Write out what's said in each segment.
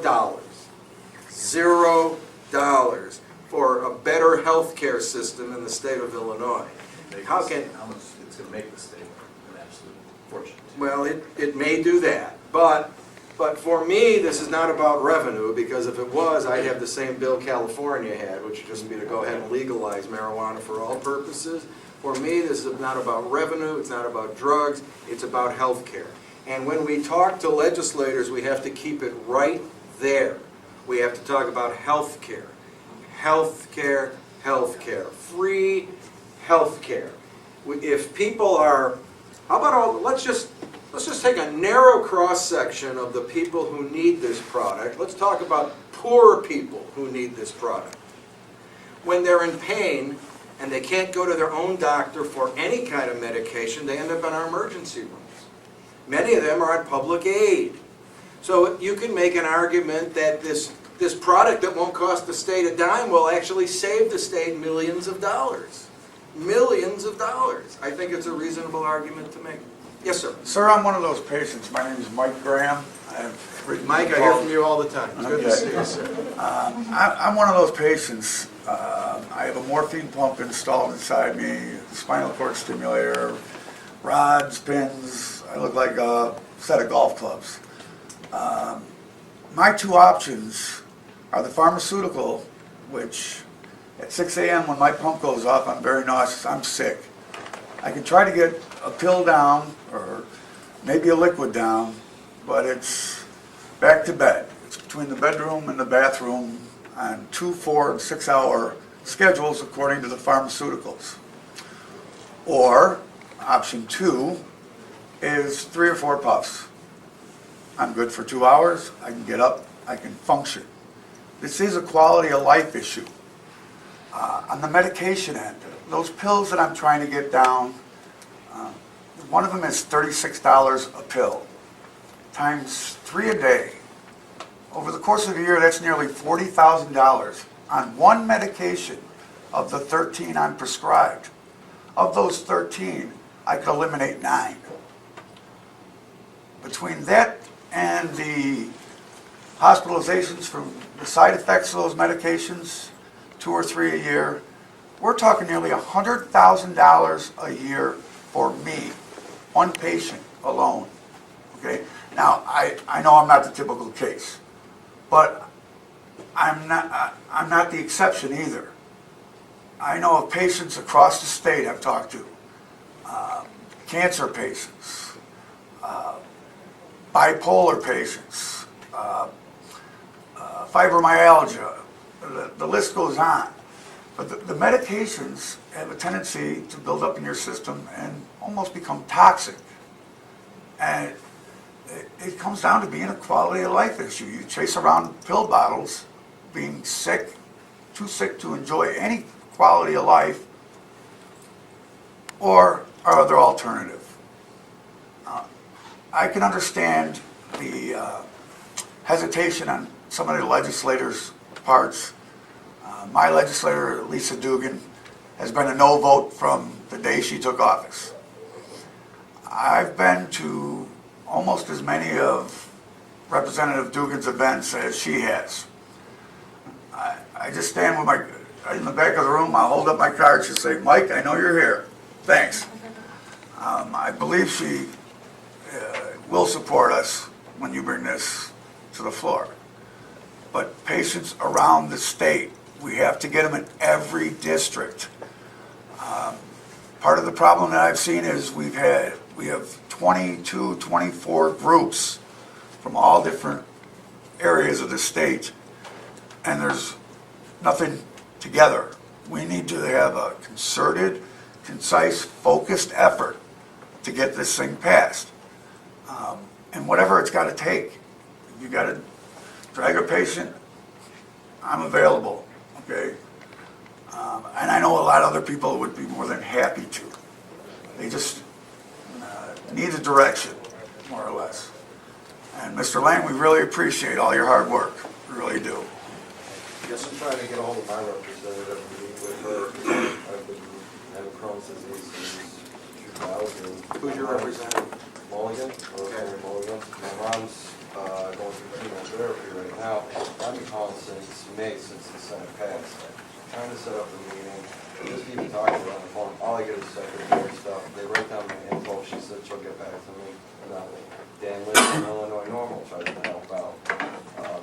$0 for a better health care system in the state of Illinois. How can... How much it's going to make the state an absolute fortune. Well, it may do that, but for me, this is not about revenue, because if it was, I'd have the same bill California had, which would just be to go ahead and legalize marijuana for all purposes. For me, this is not about revenue, it's not about drugs, it's about health care. And when we talk to legislators, we have to keep it right there. We have to talk about health care. Health care, health care. Free health care. If people are, how about all, let's just take a narrow cross-section of the people who need this product. Let's talk about poor people who need this product. When they're in pain and they can't go to their own doctor for any kind of medication, they end up in our emergency rooms. Many of them are on public aid. So you can make an argument that this product that won't cost the state a dime will actually save the state millions of dollars. Millions of dollars. I think it's a reasonable argument to make. Yes, sir. Sir, I'm one of those patients. My name is Mike Graham. Mike, I hear from you all the time. It's good to see you, sir. I'm one of those patients. I have a morphine pump installed inside me, a spinal cord stimulator, rods, pins. I look like a set of golf clubs. My two options are the pharmaceutical, which at 6 a.m. when my pump goes off, I'm very nauseous, I'm sick. I can try to get a pill down or maybe a liquid down, but it's back to bed. It's between the bedroom and the bathroom on 2, 4, and 6 hour schedules according to the pharmaceuticals. Or option 2 is 3 or 4 puffs. I'm good for 2 hours, I can get up, I can function. This is a quality of life issue. On the medication end, those pills that I'm trying to get down, one of them is $36 a pill, times 3 a day. Over the course of a year, that's nearly $40,000 on one medication of the 13 I'm prescribed. Of those 13, I could eliminate 9. Between that and the hospitalizations from the side effects of those medications, 2 or 3 a year, we're talking nearly $100,000 a year for me, one patient alone. Okay. Now I know I'm not the typical case, but I'm not the exception either. I know of patients across the state I've talked to, cancer patients, bipolar patients, fibromyalgia, the list goes on. But the medications have a tendency to build up in your system and almost become toxic. And it comes down to being a quality of life issue. You chase around pill bottles, being sick, too sick to enjoy any quality of life, or our other alternative. I can understand the hesitation on some of the legislators' parts. My legislator, Lisa Dugan, has been a no vote from the day she took office. I've been to almost as many of Representative Dugan's events as she has. I just stand with in the back of the room, I'll hold up my card, she'll say, "Mike, I know you're here. Thanks." I believe she will support us when you bring this to the floor. But patients around the state, we have to get them in every district. Part of the problem that I've seen is we have 22, 24 groups from all different areas of the state, and there's nothing together. We need to have a concerted, concise, focused effort to get this thing passed. And whatever it's got to take. You got to drag a patient, I'm available, okay? And I know a lot of other people would be more than happy to. They just need a direction, more or less. And Mr. Lang, we really appreciate all your hard work. We really do. Yes, I'm trying to get a hold of my representative, meet with her. I've been having Crohn's disease since 2000. Who's your representative? Mulligan, Okay. Mulligan. My mom's going through chemotherapy right now. I've been calling since May, since the Senate passed. Trying to set up a meeting, just even talking on the phone, all I get is secretary stuff. They write down my info, she said she'll get back to me. Dan Lynch from Illinois Normal tries to help out.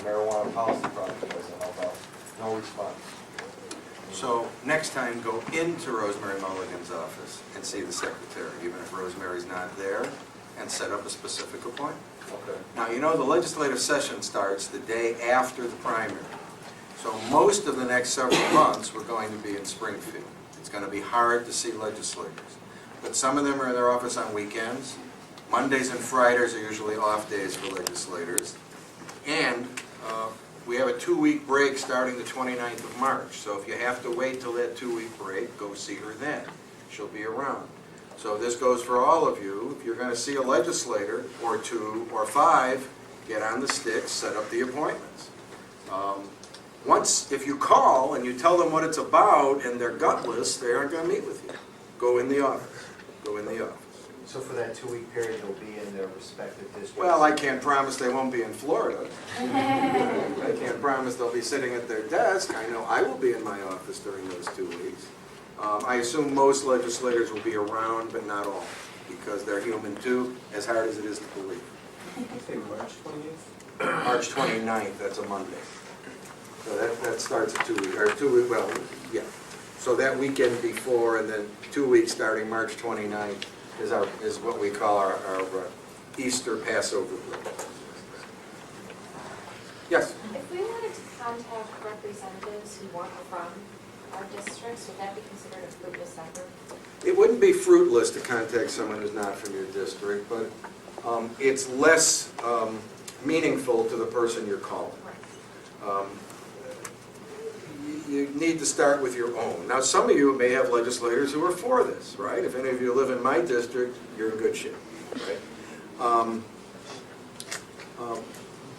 Marijuana Policy Project tries to help out. No response. So next time, go into Rosemary Mulligan's office and see the secretary, even if Rosemary's not there, and set up a specific appointment. Okay. Now, you know, the legislative session starts the day after the primary. So most of the next several months, we're going to be in Springfield. It's going to be hard to see legislators. But some of them are in their office on weekends. Mondays and Fridays are usually off days for legislators. And we have a 2-week break starting the 29th of March. So if you have to wait till that 2-week break, go see her then. She'll be around. So this goes for all of you. If you're going to see a legislator, or 2 or 5, get on the sticks, set up the appointments. If you call and you tell them what it's about and they're gutless, they aren't going to meet with you. Go in the office. Go in the office. So for that 2-week period, they'll be in their respective districts? Well, I can't promise they won't be in Florida. I can't promise they'll be sitting at their desk. I know I will be in my office during those 2 weeks. I assume most legislators will be around, but not all, because they're human too, as hard as it is to believe. Say March 28th? March 29th, that's a Monday. So that starts at 2 weeks, or 2 weeks, well, yeah. So that weekend before, and then 2 weeks starting March 29th is what we call our Easter Passover break. Yes? If we wanted to contact representatives who weren't from our districts, would that be considered a fruitless effort? It wouldn't be fruitless to contact someone who's not from your district, but it's less meaningful to the person you're calling. You need to start with your own. Now, some of you may have legislators who are for this, right? If any of you live in my district, you're in good shape, right?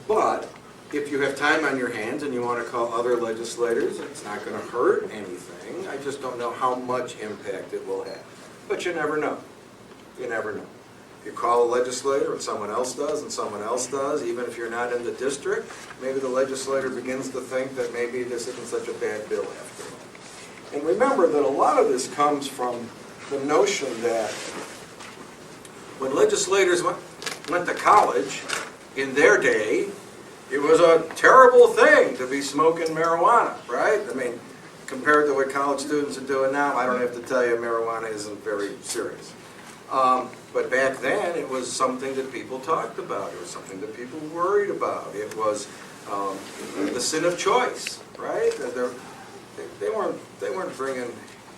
But if you have time on your hands and you want to call other legislators, it's not going to hurt anything. I just don't know how much impact it will have. But you never know. You never know. If you call a legislator and someone else does and someone else does, even if you're not in the district, maybe the legislator begins to think that maybe this isn't such a bad bill after all. And remember that a lot of this comes from the notion that when legislators went to college, in their day, it was a terrible thing to be smoking marijuana, right? I mean, compared to what college students are doing now, I don't have to tell you marijuana isn't very serious. But back then, it was something that people talked about. It was something that people worried about. It was the sin of choice, right? They weren't bringing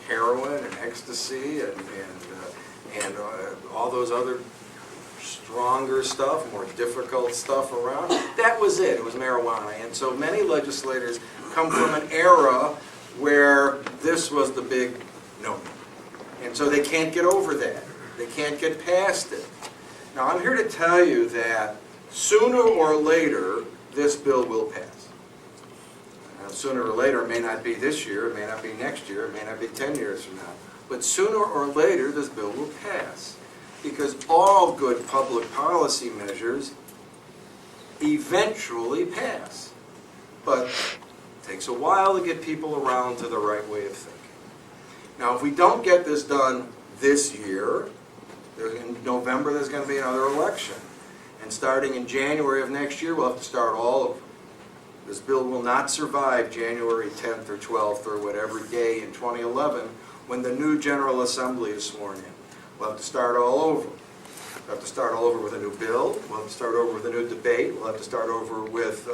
heroin and ecstasy and all those other stronger stuff, more difficult stuff around. That was it. It was marijuana. And so many legislators come from an era where this was the big no. And so they can't get over that. They can't get past it. Now, I'm here to tell you that sooner or later, this bill will pass. Now, sooner or later, it may not be this year, it may not be next year, it may not be 10 years from now. But sooner or later, this bill will pass. Because all good public policy measures eventually pass. But it takes a while to get people around to the right way of thinking. Now, if we don't get this done this year, in November there's going to be another election. And starting in January of next year, we'll have to start all over. This bill will not survive January 10th or 12th or whatever day in 2011 when the new General Assembly is sworn in. We'll have to start all over. We'll have to start all over with a new bill. We'll have to start over with a new debate. We'll have to start over with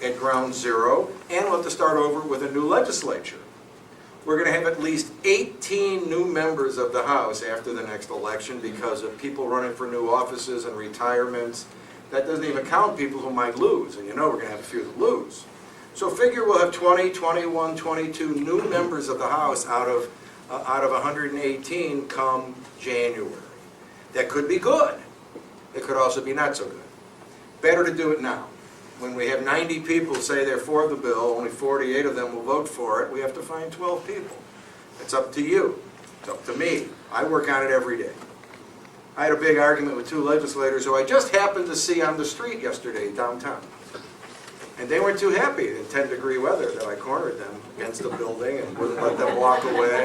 at ground zero. And we'll have to start over with a new legislature. We're going to have at least 18 new members of the House after the next election because of people running for new offices and retirements. That doesn't even count people who might lose, and you know we're going to have a few that lose. So figure we'll have 20, 21, 22 new members of the House out of 118 come January. That could be good. It could also be not so good. Better to do it now. When we have 90 people say they're for the bill, only 48 of them will vote for it, we have to find 12 people. It's up to you. It's up to me. I work on it every day. I had a big argument with two legislators who I just happened to see on the street yesterday downtown. And they weren't too happy in 10-degree weather that I cornered them against the building and wouldn't let them walk away.